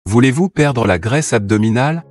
Voulez-vous perdre la graisse abdominale?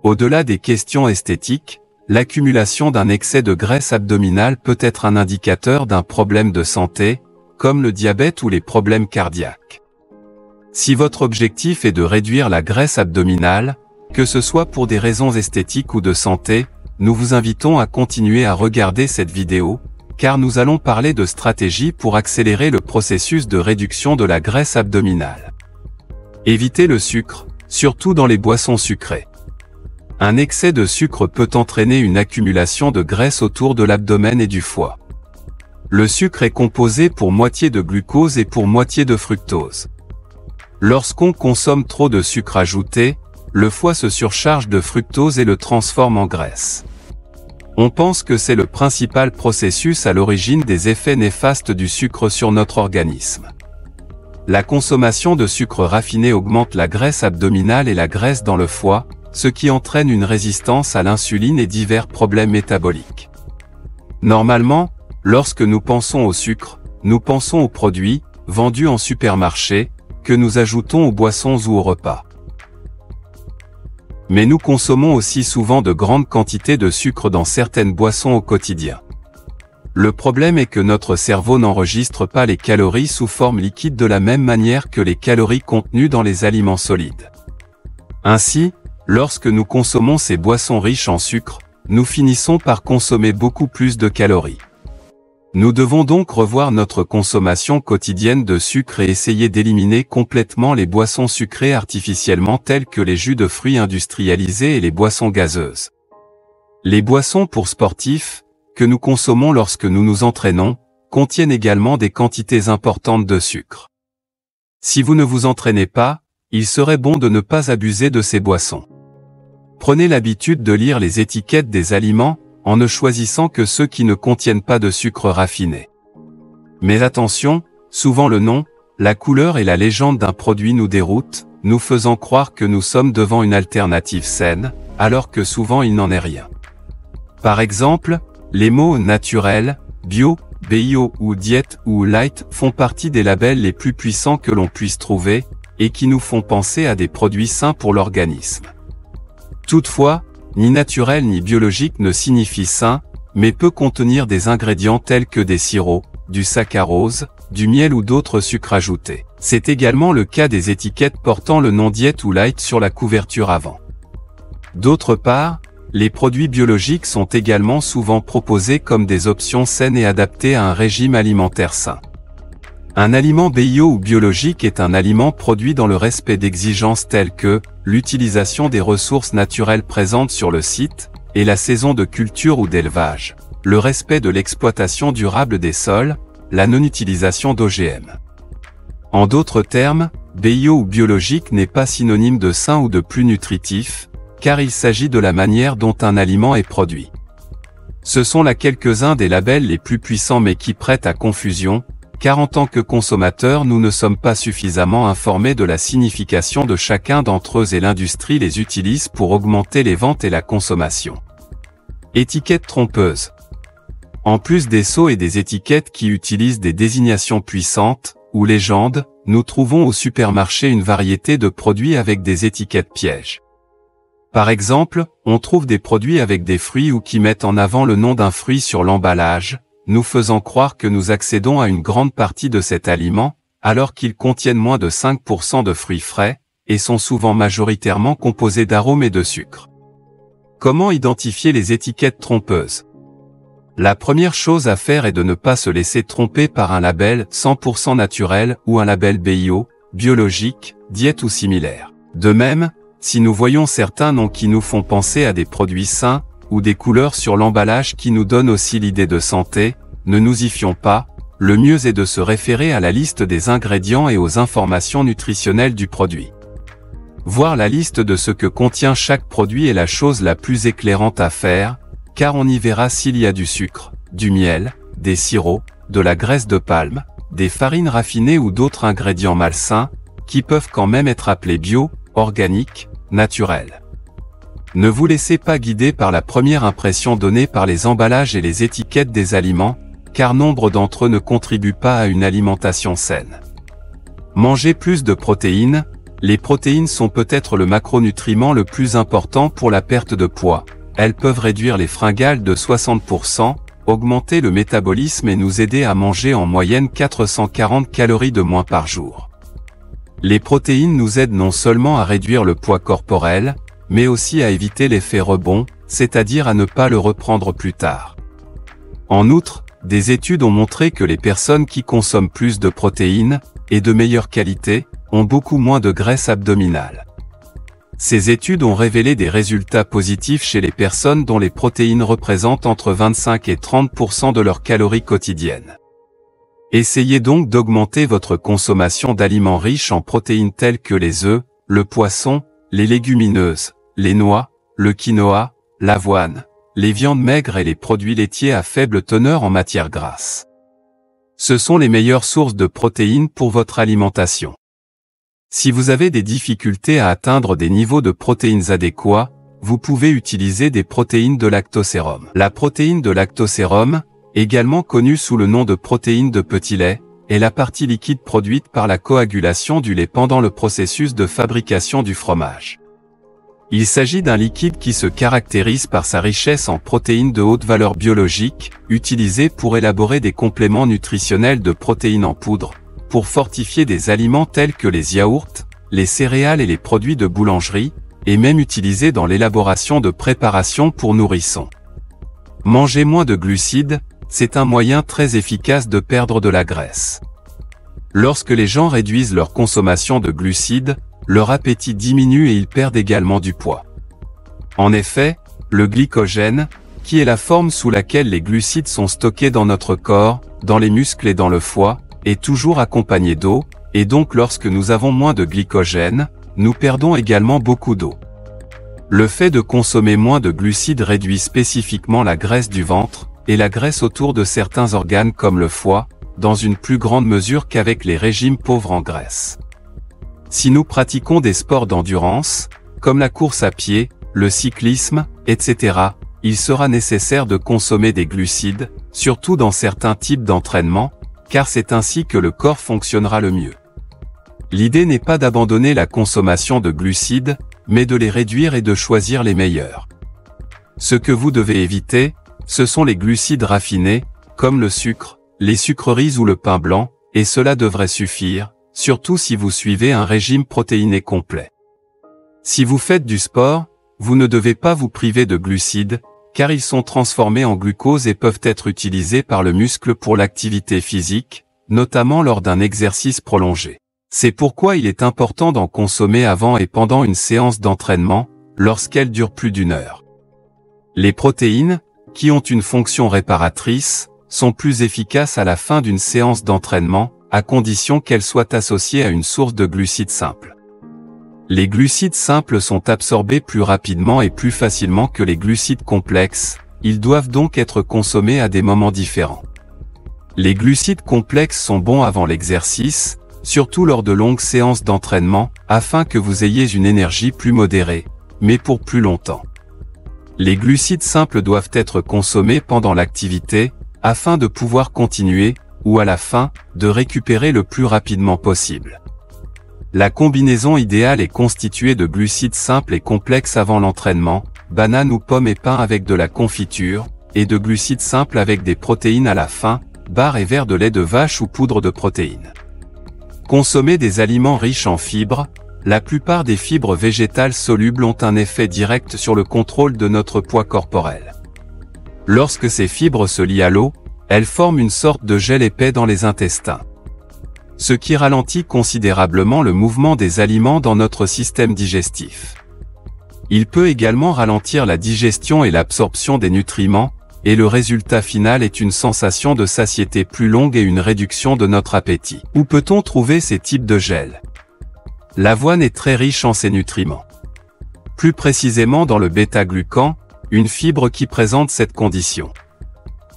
Au-delà des questions esthétiques, l'accumulation d'un excès de graisse abdominale peut être un indicateur d'un problème de santé, comme le diabète ou les problèmes cardiaques. Si votre objectif est de réduire la graisse abdominale, que ce soit pour des raisons esthétiques ou de santé, nous vous invitons à continuer à regarder cette vidéo, car nous allons parler de stratégies pour accélérer le processus de réduction de la graisse abdominale. Évitez le sucre, surtout dans les boissons sucrées. Un excès de sucre peut entraîner une accumulation de graisse autour de l'abdomen et du foie. Le sucre est composé pour moitié de glucose et pour moitié de fructose. Lorsqu'on consomme trop de sucre ajouté, le foie se surcharge de fructose et le transforme en graisse. On pense que c'est le principal processus à l'origine des effets néfastes du sucre sur notre organisme. La consommation de sucre raffiné augmente la graisse abdominale et la graisse dans le foie, ce qui entraîne une résistance à l'insuline et divers problèmes métaboliques. Normalement, lorsque nous pensons au sucre, nous pensons aux produits, vendus en supermarché, que nous ajoutons aux boissons ou aux repas. Mais nous consommons aussi souvent de grandes quantités de sucre dans certaines boissons au quotidien. Le problème est que notre cerveau n'enregistre pas les calories sous forme liquide de la même manière que les calories contenues dans les aliments solides. Ainsi, lorsque nous consommons ces boissons riches en sucre, nous finissons par consommer beaucoup plus de calories. Nous devons donc revoir notre consommation quotidienne de sucre et essayer d'éliminer complètement les boissons sucrées artificiellement telles que les jus de fruits industrialisés et les boissons gazeuses. Les boissons pour sportifs, que nous consommons lorsque nous nous entraînons, contiennent également des quantités importantes de sucre. Si vous ne vous entraînez pas, il serait bon de ne pas abuser de ces boissons. Prenez l'habitude de lire les étiquettes des aliments, en ne choisissant que ceux qui ne contiennent pas de sucre raffiné. Mais attention, souvent le nom, la couleur et la légende d'un produit nous déroutent, nous faisant croire que nous sommes devant une alternative saine, alors que souvent il n'en est rien. Par exemple, les mots naturel, bio, bio ou diète ou light font partie des labels les plus puissants que l'on puisse trouver, et qui nous font penser à des produits sains pour l'organisme. Toutefois, ni naturel ni biologique ne signifie sain, mais peut contenir des ingrédients tels que des sirops, du saccharose, du miel ou d'autres sucres ajoutés. C'est également le cas des étiquettes portant le nom diète ou light sur la couverture avant. D'autre part, les produits biologiques sont également souvent proposés comme des options saines et adaptées à un régime alimentaire sain. Un aliment bio ou biologique est un aliment produit dans le respect d'exigences telles que l'utilisation des ressources naturelles présentes sur le site, et la saison de culture ou d'élevage, le respect de l'exploitation durable des sols, la non-utilisation d'OGM. En d'autres termes, bio ou biologique n'est pas synonyme de sain ou de plus nutritif, car il s'agit de la manière dont un aliment est produit. Ce sont là quelques-uns des labels les plus puissants mais qui prêtent à confusion, car en tant que consommateurs nous ne sommes pas suffisamment informés de la signification de chacun d'entre eux et l'industrie les utilise pour augmenter les ventes et la consommation. Étiquettes trompeuses. En plus des sceaux et des étiquettes qui utilisent des désignations puissantes, ou légendes, nous trouvons au supermarché une variété de produits avec des étiquettes pièges. Par exemple, on trouve des produits avec des fruits ou qui mettent en avant le nom d'un fruit sur l'emballage, nous faisant croire que nous accédons à une grande partie de cet aliment, alors qu'ils contiennent moins de 5% de fruits frais, et sont souvent majoritairement composés d'arômes et de sucre. Comment identifier les étiquettes trompeuses? La première chose à faire est de ne pas se laisser tromper par un label 100% naturel ou un label bio, biologique, diète ou similaire. De même, si nous voyons certains noms qui nous font penser à des produits sains, ou des couleurs sur l'emballage qui nous donnent aussi l'idée de santé, ne nous y fions pas, le mieux est de se référer à la liste des ingrédients et aux informations nutritionnelles du produit. Voir la liste de ce que contient chaque produit est la chose la plus éclairante à faire, car on y verra s'il y a du sucre, du miel, des sirops, de la graisse de palme, des farines raffinées ou d'autres ingrédients malsains, qui peuvent quand même être appelés bio, organiques, naturels. Ne vous laissez pas guider par la première impression donnée par les emballages et les étiquettes des aliments, car nombre d'entre eux ne contribuent pas à une alimentation saine. Manger plus de protéines, Les protéines sont peut-être le macronutriment le plus important pour la perte de poids. Elles peuvent réduire les fringales de 60%, augmenter le métabolisme et nous aider à manger en moyenne 440 calories de moins par jour. Les protéines nous aident non seulement à réduire le poids corporel, mais aussi à éviter l'effet rebond, c'est-à-dire à ne pas le reprendre plus tard. En outre, des études ont montré que les personnes qui consomment plus de protéines, et de meilleure qualité, ont beaucoup moins de graisse abdominale. Ces études ont révélé des résultats positifs chez les personnes dont les protéines représentent entre 25 et 30% de leurs calories quotidiennes. Essayez donc d'augmenter votre consommation d'aliments riches en protéines telles que les œufs, le poisson, les légumineuses, les noix, le quinoa, l'avoine, les viandes maigres et les produits laitiers à faible teneur en matières grasses. Ce sont les meilleures sources de protéines pour votre alimentation. Si vous avez des difficultés à atteindre des niveaux de protéines adéquats, vous pouvez utiliser des protéines de lactosérum. La protéine de lactosérum, également connue sous le nom de protéine de petit lait, est la partie liquide produite par la coagulation du lait pendant le processus de fabrication du fromage. Il s'agit d'un liquide qui se caractérise par sa richesse en protéines de haute valeur biologique, utilisées pour élaborer des compléments nutritionnels de protéines en poudre, pour fortifier des aliments tels que les yaourts, les céréales et les produits de boulangerie, et même utilisés dans l'élaboration de préparations pour nourrissons. Manger moins de glucides, c'est un moyen très efficace de perdre de la graisse. Lorsque les gens réduisent leur consommation de glucides, leur appétit diminue et ils perdent également du poids. En effet, le glycogène, qui est la forme sous laquelle les glucides sont stockés dans notre corps, dans les muscles et dans le foie, est toujours accompagné d'eau, et donc lorsque nous avons moins de glycogène, nous perdons également beaucoup d'eau. Le fait de consommer moins de glucides réduit spécifiquement la graisse du ventre, et la graisse autour de certains organes comme le foie, dans une plus grande mesure qu'avec les régimes pauvres en graisse. Si nous pratiquons des sports d'endurance, comme la course à pied, le cyclisme, etc., il sera nécessaire de consommer des glucides, surtout dans certains types d'entraînement, car c'est ainsi que le corps fonctionnera le mieux. L'idée n'est pas d'abandonner la consommation de glucides, mais de les réduire et de choisir les meilleurs. Ce que vous devez éviter, ce sont les glucides raffinés, comme le sucre, les sucreries ou le pain blanc, et cela devrait suffire, surtout si vous suivez un régime protéiné complet. Si vous faites du sport, vous ne devez pas vous priver de glucides, car ils sont transformés en glucose et peuvent être utilisés par le muscle pour l'activité physique, notamment lors d'un exercice prolongé. C'est pourquoi il est important d'en consommer avant et pendant une séance d'entraînement, lorsqu'elle dure plus d'1 heure. Les protéines, qui ont une fonction réparatrice, sont plus efficaces à la fin d'une séance d'entraînement, à condition qu'elles soient associées à une source de glucides simples. Les glucides simples sont absorbés plus rapidement et plus facilement que les glucides complexes, ils doivent donc être consommés à des moments différents. Les glucides complexes sont bons avant l'exercice, surtout lors de longues séances d'entraînement, afin que vous ayez une énergie plus modérée, mais pour plus longtemps. Les glucides simples doivent être consommés pendant l'activité, afin de pouvoir continuer, ou à la fin, de récupérer le plus rapidement possible. La combinaison idéale est constituée de glucides simples et complexes avant l'entraînement, bananes ou pommes et pain avec de la confiture, et de glucides simples avec des protéines à la fin, barres et verres de lait de vache ou poudre de protéines. Consommer des aliments riches en fibres, la plupart des fibres végétales solubles ont un effet direct sur le contrôle de notre poids corporel. Lorsque ces fibres se lient à l'eau, elles forment une sorte de gel épais dans les intestins. Ce qui ralentit considérablement le mouvement des aliments dans notre système digestif. Il peut également ralentir la digestion et l'absorption des nutriments, et le résultat final est une sensation de satiété plus longue et une réduction de notre appétit. Où peut-on trouver ces types de gels? L'avoine est très riche en ces nutriments. Plus précisément dans le bêta-glucan, une fibre qui présente cette condition.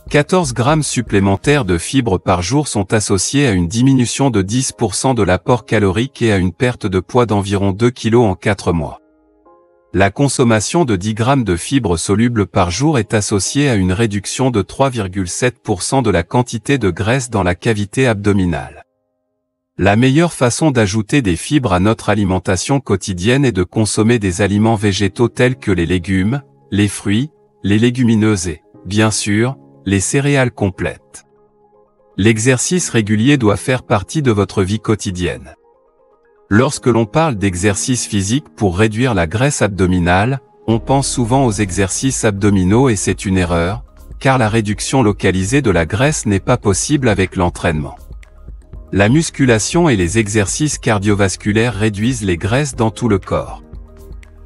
14 grammes supplémentaires de fibres par jour sont associés à une diminution de 10% de l'apport calorique et à une perte de poids d'environ 2 kg en 4 mois. La consommation de 10 grammes de fibres solubles par jour est associée à une réduction de 3,7% de la quantité de graisse dans la cavité abdominale. La meilleure façon d'ajouter des fibres à notre alimentation quotidienne est de consommer des aliments végétaux tels que les légumes, les fruits, les légumineuses et, bien sûr, les céréales complètes. L'exercice régulier doit faire partie de votre vie quotidienne. Lorsque l'on parle d'exercice physique pour réduire la graisse abdominale, on pense souvent aux exercices abdominaux et c'est une erreur, car la réduction localisée de la graisse n'est pas possible avec l'entraînement. La musculation et les exercices cardiovasculaires réduisent les graisses dans tout le corps.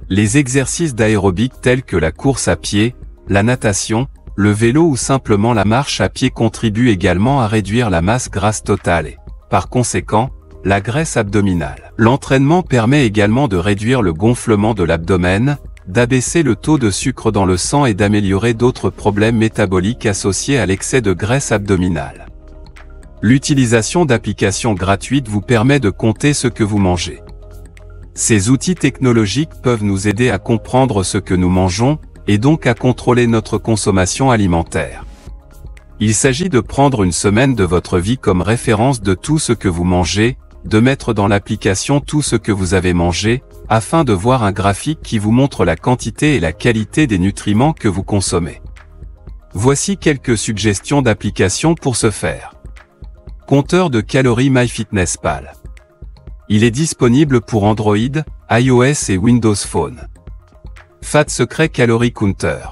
Les exercices d'aérobic tels que la course à pied, la natation, le vélo ou simplement la marche à pied contribuent également à réduire la masse grasse totale et, par conséquent, la graisse abdominale. L'entraînement permet également de réduire le gonflement de l'abdomen, d'abaisser le taux de sucre dans le sang et d'améliorer d'autres problèmes métaboliques associés à l'excès de graisse abdominale. L'utilisation d'applications gratuites vous permet de compter ce que vous mangez. Ces outils technologiques peuvent nous aider à comprendre ce que nous mangeons, et donc à contrôler notre consommation alimentaire. Il s'agit de prendre une semaine de votre vie comme référence de tout ce que vous mangez, de mettre dans l'application tout ce que vous avez mangé, afin de voir un graphique qui vous montre la quantité et la qualité des nutriments que vous consommez. Voici quelques suggestions d'applications pour ce faire. Compteur de calories MyFitnessPal. Il est disponible pour Android, iOS et Windows Phone. Fat Secret Calorie Counter.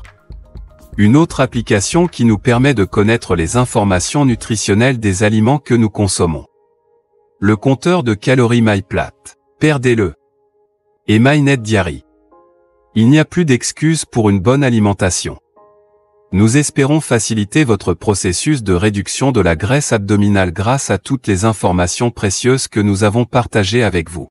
Une autre application qui nous permet de connaître les informations nutritionnelles des aliments que nous consommons. Le compteur de calories MyPlat. Perdez-le. Et MyNet Diary. Il n'y a plus d'excuses pour une bonne alimentation. Nous espérons faciliter votre processus de réduction de la graisse abdominale grâce à toutes les informations précieuses que nous avons partagées avec vous.